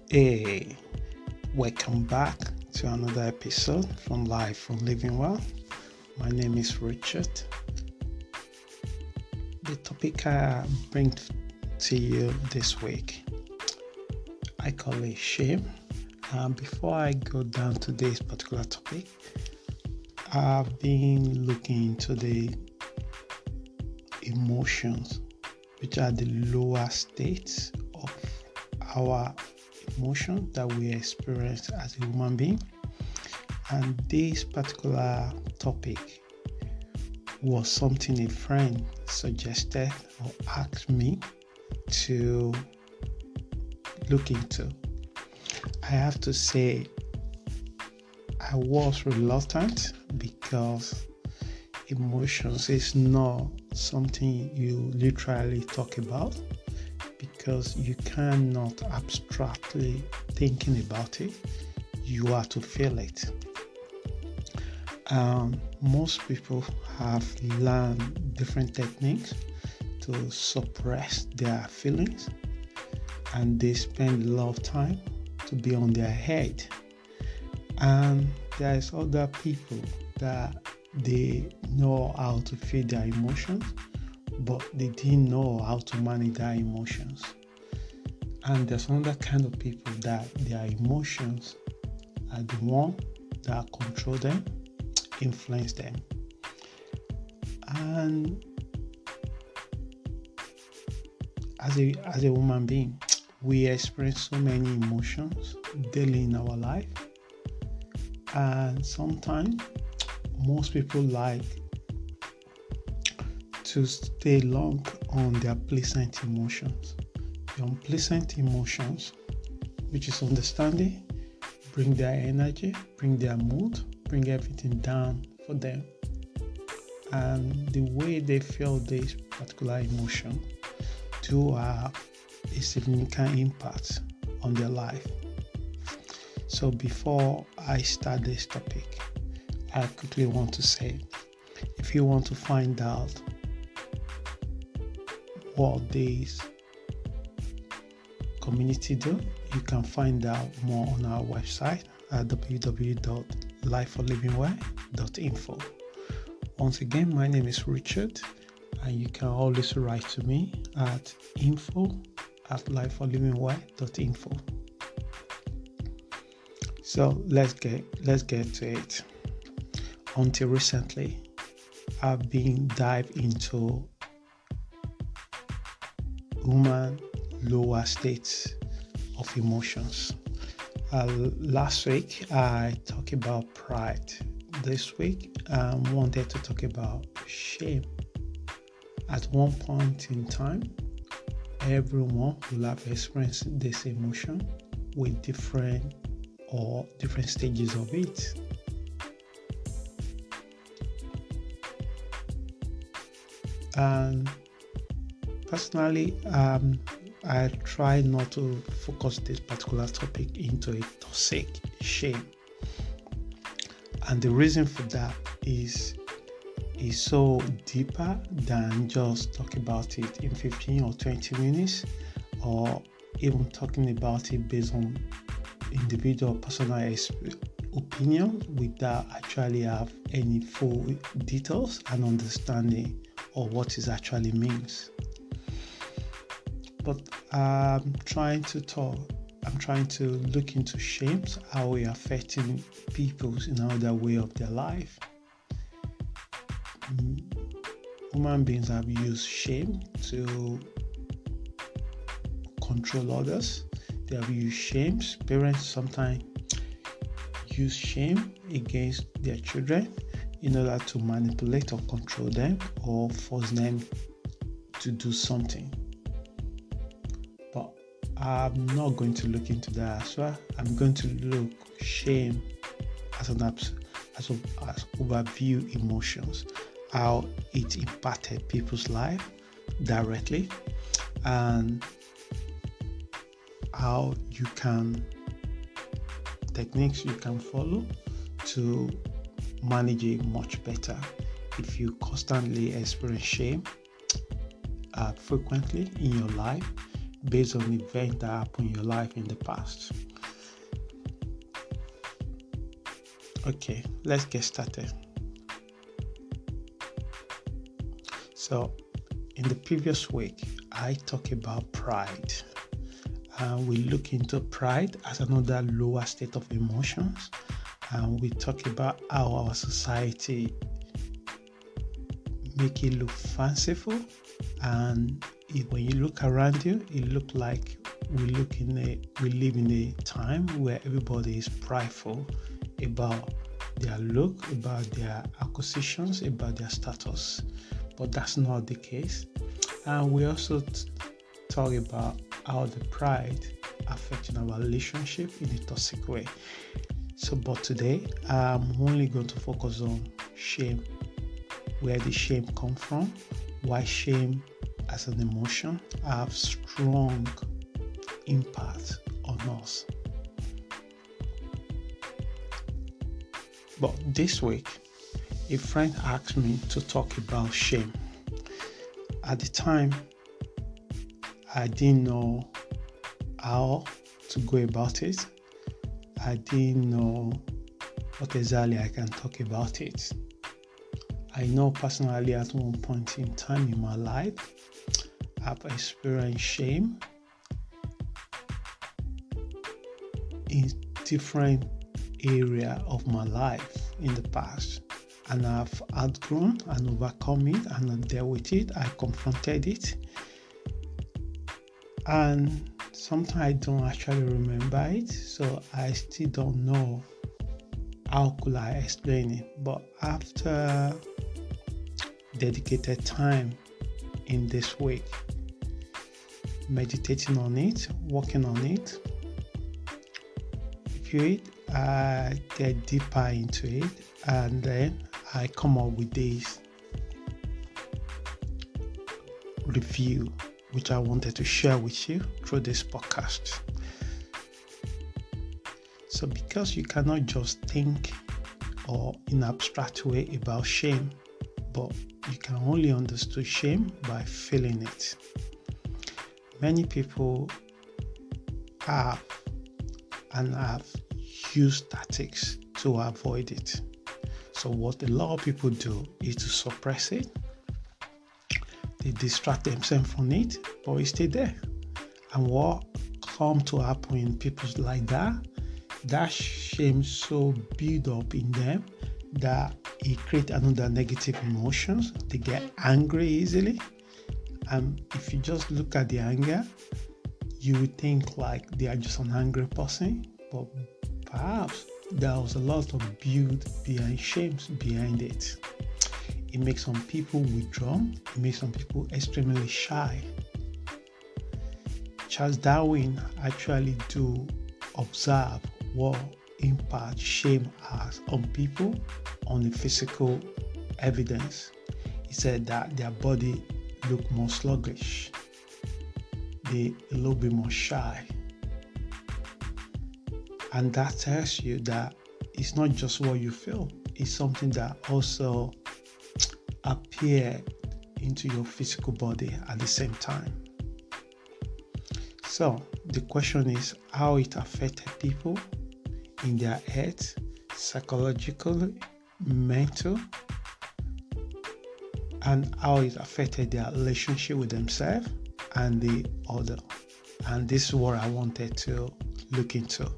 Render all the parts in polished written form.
Hey, welcome back to another episode from Life from Living Well. My name is Richard. The topic I bring to you this week, I call it shame. Before I go down to this particular topic, I've been looking into the emotions, which are the lower states of our emotion that we experience as a human being. And this particular topic was something a friend suggested or asked me to look into. I have to say I was reluctant because emotions is not something you literally talk about, because you cannot abstractly thinking about it. You have to feel it. Most people have learned different techniques to suppress their feelings, and they spend a lot of time to be on their head. And there's other people that they know how to feel their emotions, but they didn't know how to manage their emotions. And there's another kind of people that their emotions are the one that control them, influence them. And as a human being, we experience so many emotions daily in our life. And sometimes most people like to stay long on their pleasant emotions. The unpleasant emotions, which is understanding, bring their energy, bring their mood, bring everything down for them. And the way they feel this particular emotion do have a significant impact on their life. So before I start this topic, I quickly want to say, if you want to find out what this community do, you can find out more on our website at www.lifeforlivingwell.info. Once again, my name is Richard, and you can always write to me at info@lifeforlivingwell.info. So let's get to it. Until recently, I've been dived into human lower states of emotions. Last week, I talked about pride. This week, I wanted to talk about shame. At one point in time, everyone will have experienced this emotion with different stages of it. And personally, I try not to focus this particular topic into a toxic shame. And the reason for that is so deeper than just talk about it in 15 or 20 minutes, or even talking about it based on individual personal opinion without actually have any full details and understanding of what it actually means. But I'm trying to look into shames, how we are affecting people in another way of their life. Human beings have used shame to control others. They have used shame. Parents sometimes use shame against their children in order to manipulate or control them or force them to do something. But I'm not going to look into that as well. I'm going to look shame as overview emotions, how it impacted people's life directly, and how you can techniques you can follow to manage it much better if you constantly experience shame frequently in your life. based on events that happened in your life in the past. Okay, let's get started. So, in the previous week, I talked about pride. We look into pride as another lower state of emotions. And we talk about how our society make it look fanciful, and when you look around you, it look like we live in a time where everybody is prideful about their look, about their acquisitions, about their status. But that's not the case. And we also talk about how the pride affecting our relationship in a toxic way. But today I'm only going to focus on shame, where the shame comes from, why shame as an emotion have strong impact on us. But this week, a friend asked me to talk about shame. At the time, I didn't know how to go about it. I didn't know what exactly I can talk about it. I know personally at one point in time in my life, I've experienced shame in different area of my life in the past, and I've outgrown and overcome it, and I dealt with it. I confronted it, and sometimes I don't actually remember it, so I still don't know how could I explain it. But after dedicated time in this week, meditating on it, working on it, I get deeper into it, and then I come up with this review which I wanted to share with you through this podcast. So because you cannot just think or in abstract way about shame, but you can only understand shame by feeling it. Many people have used tactics to avoid it. So what a lot of people do is to suppress it. They distract themselves from it, but it's still there. And what comes to happen in people like that shame so build up in them that it creates another negative emotions. They get angry easily. And if you just look at the anger, you would think like they are just an angry person, but perhaps there was a lot of build behind shames behind it. It makes some people withdrawn. It makes some people extremely shy. Charles Darwin actually do observe what impact shame has on people on the physical evidence. He said that their body look more sluggish. They a little bit more shy. And that tells you that it's not just what you feel. It's something that also appear into your physical body at the same time. So the question is how it affected people in their health, psychologically, mental, and how it affected their relationship with themselves and the other. And this is what I wanted to look into.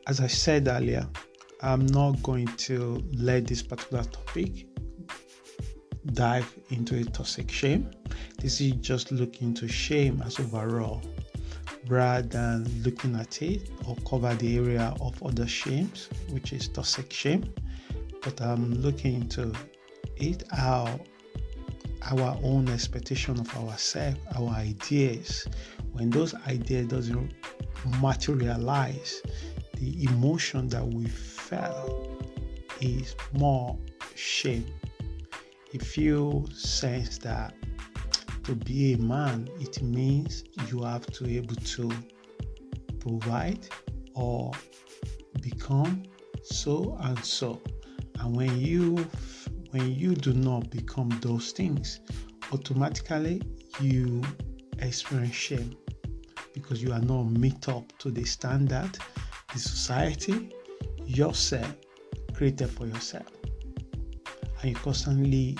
As I said earlier, I'm not going to let this particular topic dive into a toxic shame. This is just looking into shame as overall, rather than looking at it or cover the area of other shames, which is toxic shame. But I'm looking into it, how our own expectation of ourselves, our ideas, when those ideas doesn't materialize, the emotion that we felt is more shame. If you sense that to be a man, it means you have to be able to provide or become so and so. And when you do not become those things, automatically you experience shame because you are not meet up to the standard, the society, yourself created for yourself, and you constantly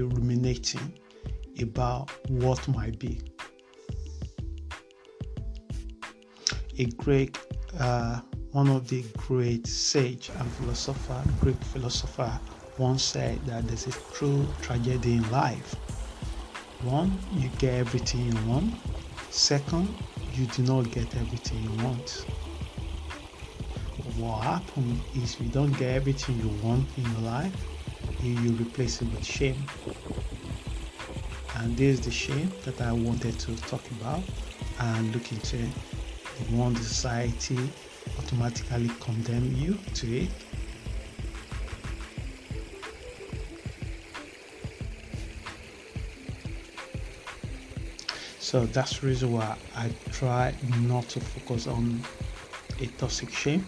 ruminating about what might be. One of the great sage and Greek philosopher, once said that there's a true tragedy in life. One, you get everything you want. Second, you do not get everything you want. But what happens is you don't get everything you want in your life, you replace it with shame. And this is the shame that I wanted to talk about and look into. The one the society automatically condemn you to it. So that's the reason why I try not to focus on a toxic shame,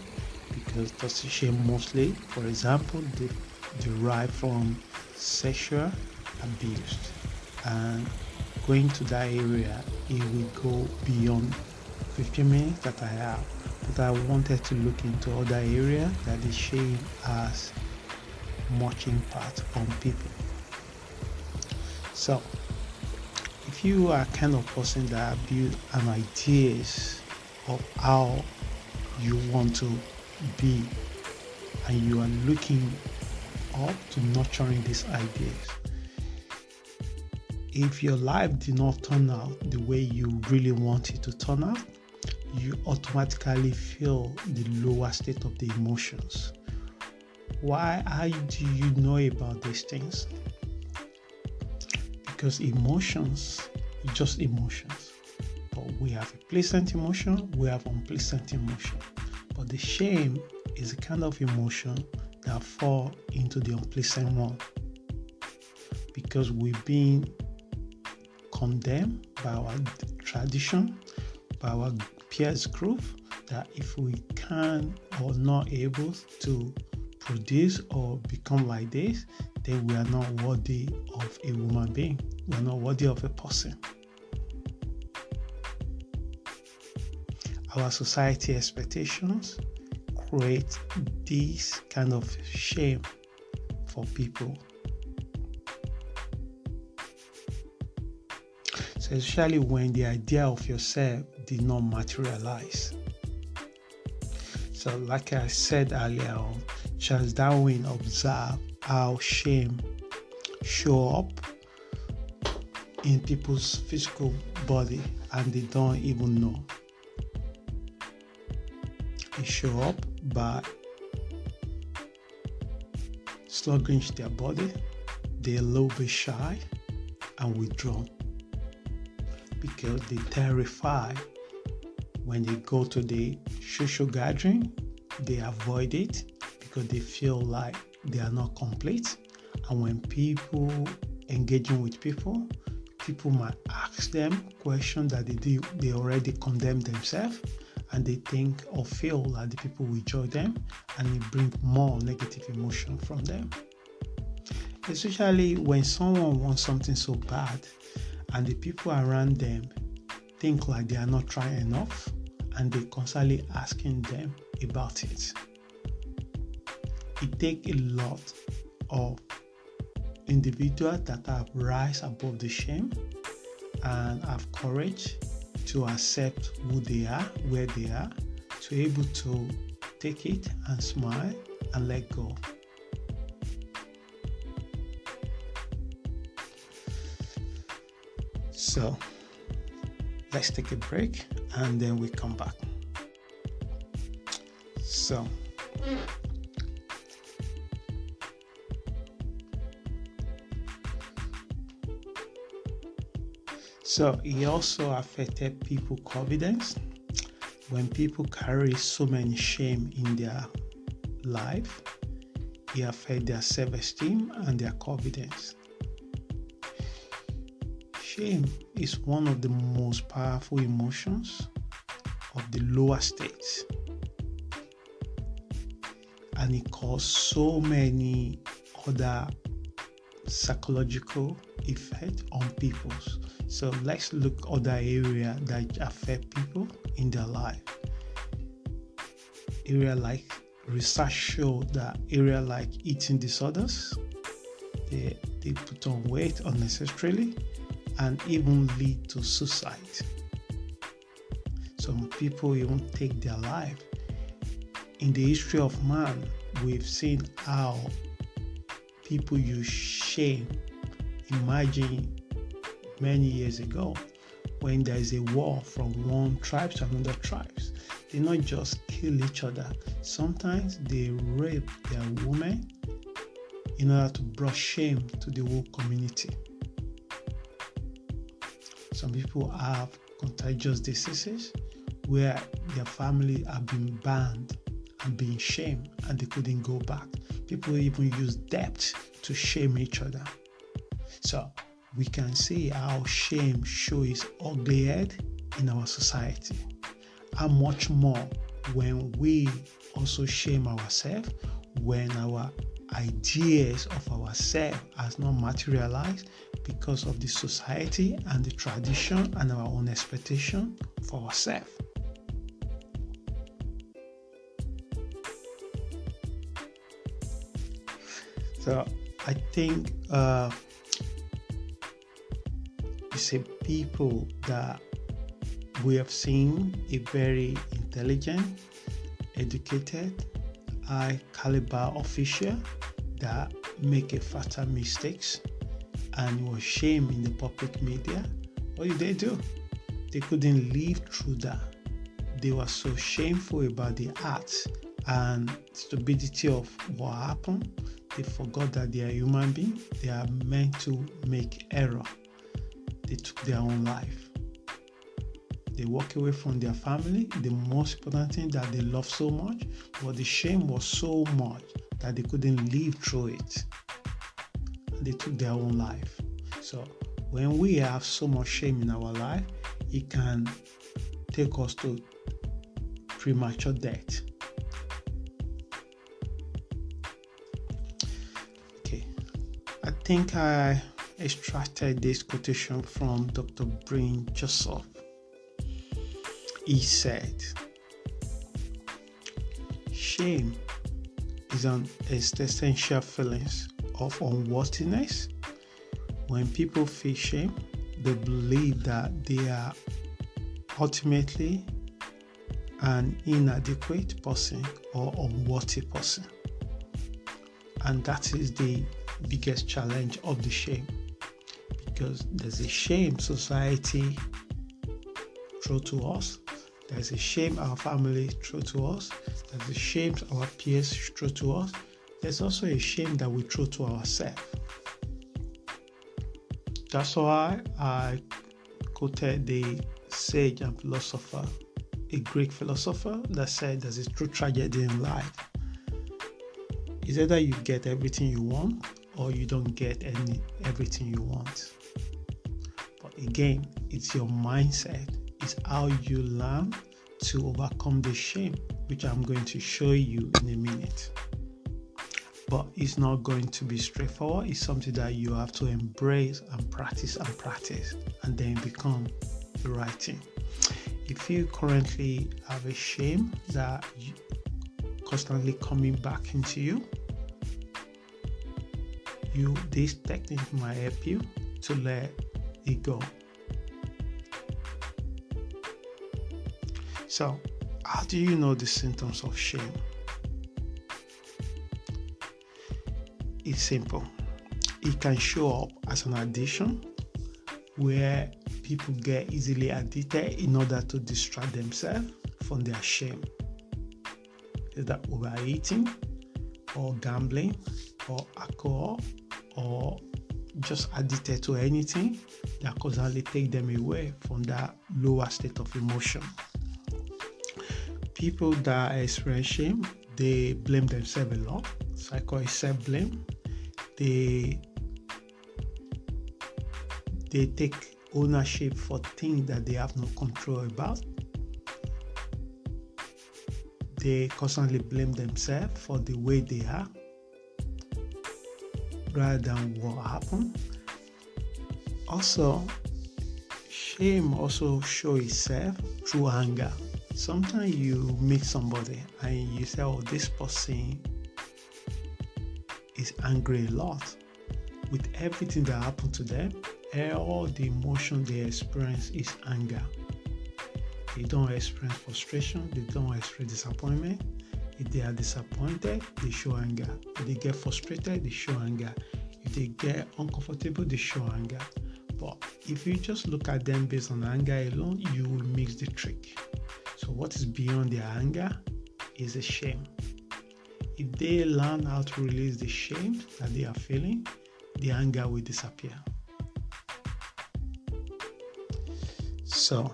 because toxic shame mostly, for example, derive from sexual abuse, and going to that area, it will go beyond 15 minutes that I have. But I wanted to look into other areas that the shame has much impact on people. So if you are kind of person that build an ideas of how you want to be, and you are looking up to nurturing these ideas, if your life did not turn out the way you really want it to turn out, you automatically feel the lower state of the emotions. Why? How do you know about these things? Because emotions, just emotions. But we have a pleasant emotion, we have unpleasant emotion. But the shame is a kind of emotion that fall into the unpleasant one, because we've been condemned by our tradition, by our peers group, that if we can or not able to produce or become like this, then we are not worthy of a human being. We are not worthy of a person. Our society expectations create this kind of shame for people. So especially when the idea of yourself did not materialize. So like I said earlier on, Charles Darwin observed how shame show up in people's physical body and they don't even know. It show up by sluggish their body, they're a little bit shy and withdrawn, because they terrify when they go to the social gathering. They avoid it because they feel like they are not complete. And when people engaging with people might ask them questions that they already condemn themselves, and they think or feel that the people will judge them, and it brings more negative emotion from them. Especially when someone wants something so bad and the people around them think like they are not trying enough, and they constantly asking them about it. It takes a lot of individuals that have rise above the shame and have courage to accept who they are, where they are, to be able to take it and smile and let go. So let's take a break and then we come back. So it also affected people's confidence. When people carry so many shame in their life, it affects their self-esteem and their confidence. Shame is one of the most powerful emotions of the lower states, and it causes so many other psychological effect on people. So let's look other area that affect people in their life. Area like research show that area like eating disorders, they put on weight unnecessarily and even lead to suicide. Some people even take their life. In the history of man, we've seen how people use shame. Imagine many years ago when there is a war from one tribe to another tribes. They not just kill each other. Sometimes they rape their women in order to bring shame to the whole community. Some people have contagious diseases where their family have been banned and been shamed and they couldn't go back. People even use debt to shame each other. So we can see how shame shows its ugly head in our society. How much more when we also shame ourselves, when our ideas of ourselves has not materialized because of the society and the tradition and our own expectation for ourselves. So I think it's a people that we have seen a very intelligent, educated, high caliber official that make a fatal mistakes and was shamed in the public media. What did they do? They couldn't live through that. They were so shameful about the acts and stupidity of what happened. They forgot that they are human beings. They are meant to make error. They took their own life. They walk away from their family, the most important thing that they love so much, but the shame was so much that they couldn't live through it. And they took their own life. So when we have so much shame in our life, it can take us to premature death. Okay, I think I extracted this quotation from Dr. Brian Joseph. He said, shame is an existential feeling of unworthiness. When people feel shame, they believe that they are ultimately an inadequate person or unworthy person. And that is the biggest challenge of the shame, because there's a shame society throw to us. There's a shame our family throw to us. There's a shame our peers throw to us. There's also a shame that we throw to ourselves. That's why I quoted the sage and philosopher, a Greek philosopher, that said there's a true tragedy in life. It's either you get everything you want or you don't get everything you want. But again, it's your mindset. It's how you learn to overcome the shame, which I'm going to show you in a minute. But it's not going to be straightforward. It's something that you have to embrace and practice, and then become the right thing. If you currently have a shame that you constantly coming back into you, this technique might help you to let it go. So, how do you know the symptoms of shame? It's simple. It can show up as an addiction where people get easily addicted in order to distract themselves from their shame. Is that overeating or gambling or alcohol or just addicted to anything that constantly take them away from that lower state of emotion. People that experience shame, they blame themselves a lot. So I call it self-blame. They take ownership for things that they have no control about. They constantly blame themselves for the way they are. rather than what happened. Also, shame also shows itself through anger. Sometimes you meet somebody and you say, oh, this person is angry a lot. With everything that happened to them, all the emotion they experience is anger. They don't experience frustration, they don't experience disappointment. If they are disappointed, they show anger. If they get frustrated, they show anger. If they get uncomfortable, they show anger. But if you just look at them based on anger alone, you will miss the trick. So what is beyond their anger is a shame. If they learn how to release the shame that they are feeling, the anger will disappear. So,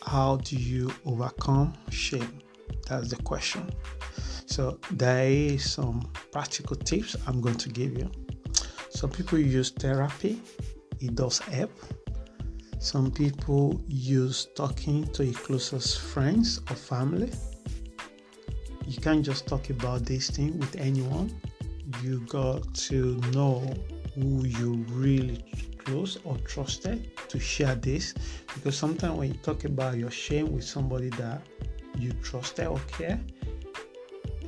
how do you overcome shame? That's the question. So there is some practical tips I'm going to give you. Some people use therapy. It does help. Some people use talking to your closest friends or family. You can't just talk about this thing with anyone. You got to know who you really close or trusted to share this, because sometimes when you talk about your shame with somebody that you trusted or care,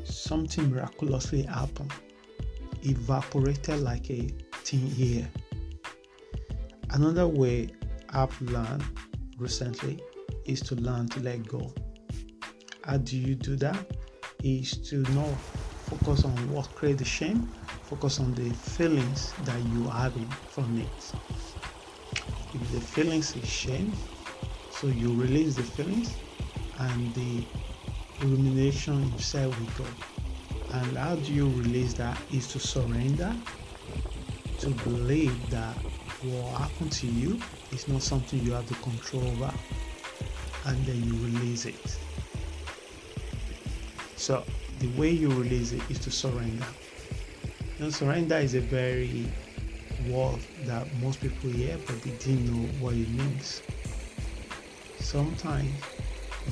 something miraculously happened. Evaporated like a thin air. Another way I've learned recently is to learn to let go. How do you do that? Is to not focus on what creates the shame, focus on the feelings that you are having from it. If the feelings is shame, so you release the feelings and the rumination itself will go. And how do you release that? Is to surrender, to believe that what happened to you is not something you have the control over, and then you release it. So the way you release it is to surrender. Surrender is a very word that most people hear, but they didn't know what it means. Sometimes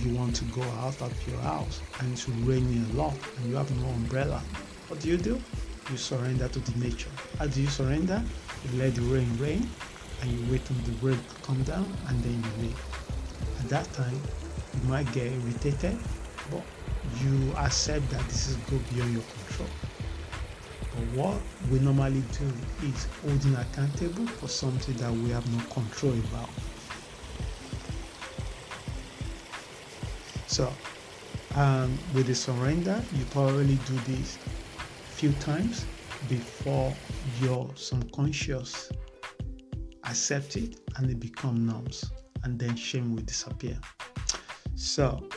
you want to go out of your house and it's raining a lot and you have no umbrella. What do? You surrender to the nature. How do you surrender? You let the rain rain and you wait until the rain to come down and then you leave. At that time, you might get irritated, but you accept that this is go beyond your control. But what we normally do is holding accountable for something that we have no control about. So, with the surrender, you probably do this few times before your subconscious accept it and it become norms, and then shame will disappear. So,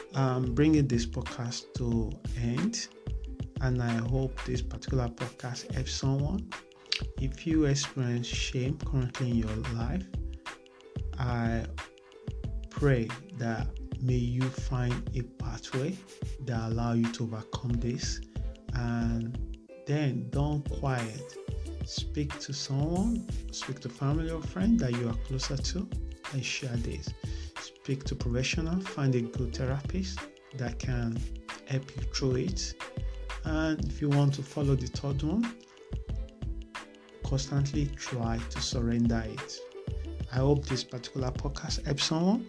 bringing this podcast to end, and I hope this particular podcast helps someone. If you experience shame currently in your life, I pray that may you find a pathway that allow you to overcome this, and then don't quiet. Speak to someone, speak to family or friend that you are closer to, and share this. Speak to professional, find a good therapist that can help you through it. And if you want to follow the third one, constantly try to surrender it. I hope this particular podcast helps someone.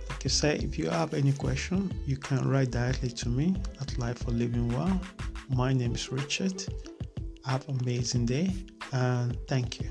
Like I said, if you have any question, you can write directly to me at Life for Living Well. My name is Richard. Have an amazing day and thank you.